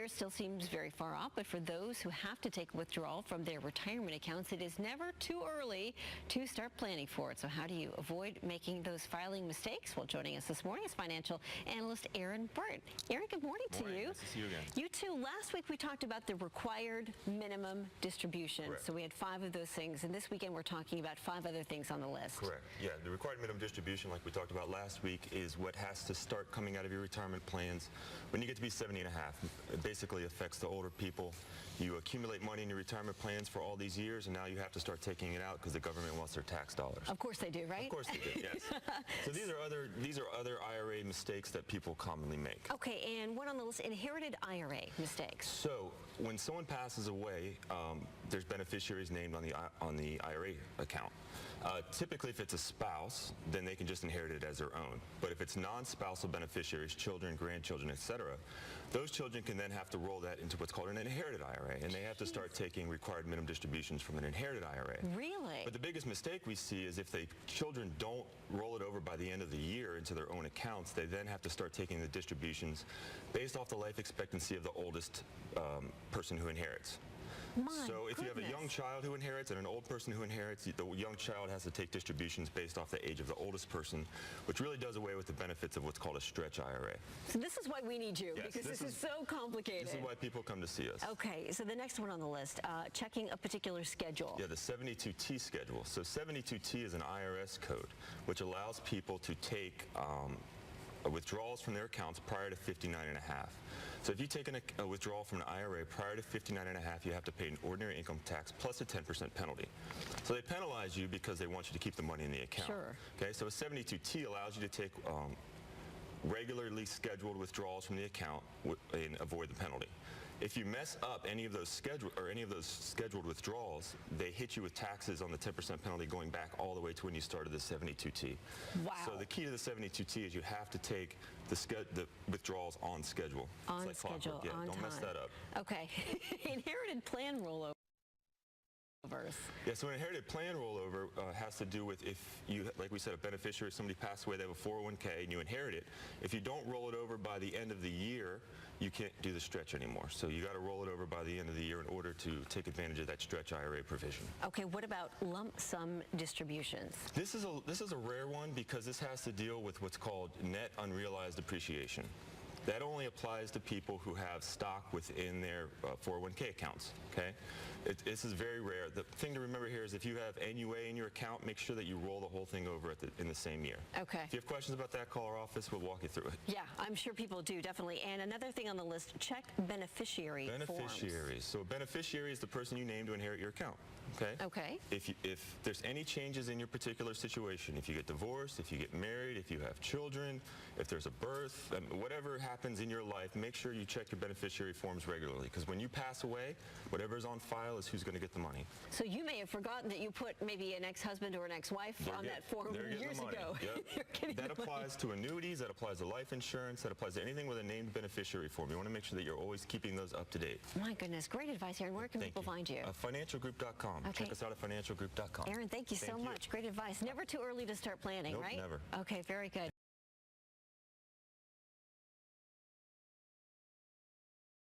year still seems very far off, but for those who have to take withdrawal from their retirement accounts, it is never too early to start planning for it. So how do you avoid making those filing mistakes? Well, joining us this morning is financial analyst Bert. Aaron, good morning to you. Nice to see you again. You too. Last week we talked about the required minimum distribution. Correct. So we had 5 of those things, and this weekend we're talking about 5 other things on the list. Correct. Yeah, the required minimum distribution, like we talked about last week, is what has to start coming out of your retirement plans when you get to be 70 and a half. It basically affects the older people. You accumulate money in your retirement plans for all these years, and now you have to start taking it out because the government wants their tax dollars. Of course they do, right? Of course they do, yes. So these are other IRA mistakes that people commonly make. Okay, and what on the list? Inherited IRA mistakes. So when someone passes away, there's beneficiaries named on the IRA account. Typically, if it's a spouse, then they can just inherit it as their own. But if it's non-spousal beneficiaries, children, grandchildren, etc., those children can then have to roll that into what's called an inherited IRA, and they have to start taking required minimum distributions from an inherited IRA. Really? But the biggest mistake we see is if children don't roll it over by the end of the year into their own accounts, they then have to start taking the distributions based off the life expectancy of the oldest person who inherits. So if you have a young child who inherits and an old person who inherits, the young child has to take distributions based off the age of the oldest person, which really does away with the benefits of what's called a stretch IRA. So this is why we need you, yes, because this is so complicated. This is why people come to see us. Okay, so the next one on the list, checking a particular schedule. Yeah, the 72T schedule. So 72T is an IRS code, which allows people to take withdrawals from their accounts prior to 59 and a half. So if you take a withdrawal from an IRA prior to 59 and a half, you have to pay an ordinary income tax plus a 10% penalty. So they penalize you because they want you to keep the money in the account. Sure. Okay, so a 72T allows you to take regularly scheduled withdrawals from the account and avoid the penalty. If you mess up any of those scheduled withdrawals, they hit you with taxes on the 10% penalty going back all the way to when you started the 72T. Wow. So the key to the 72T is you have to take the withdrawals on schedule. On it's like schedule, yeah, on don't time. Mess that up. Okay. Inherited plan rollover. Yeah, so an inherited plan rollover has to do with if you, like we said, a beneficiary, somebody passed away, they have a 401k and you inherit it. If you don't roll it over by the end of the year, you can't do the stretch anymore. So you got to roll it over by the end of the year in order to take advantage of that stretch IRA provision. Okay, what about lump sum distributions? This is a rare one because this has to deal with what's called net unrealized appreciation. That only applies to people who have stock within their 401k accounts, okay? This is very rare. The thing to remember here is if you have NUA in your account, make sure that you roll the whole thing over in the same year. Okay. If you have questions about that, call our office. We'll walk you through it. Yeah, I'm sure people do, definitely. And another thing on the list, check beneficiary Beneficiaries. So a beneficiary is the person you name to inherit your account, okay? Okay. If there's any changes in your particular situation, if you get divorced, if you get married, if you have children, if there's a birth, whatever happens in your life, make sure you check your beneficiary forms regularly, because when you pass away, whatever's on file is who's going to get the money. So you may have forgotten that you put maybe an ex-husband or an ex-wife on that form years ago. Yep. That applies to annuities, that applies to life insurance, that applies to anything with a named beneficiary form. You want to make sure that you're always keeping those up to date. My goodness, great advice, Aaron. Where can people find you? Financialgroup.com. Okay. Check us out at financialgroup.com. Aaron, thank you so much. Great advice. Never too early to start planning, Nope, right? Never. Okay, very good.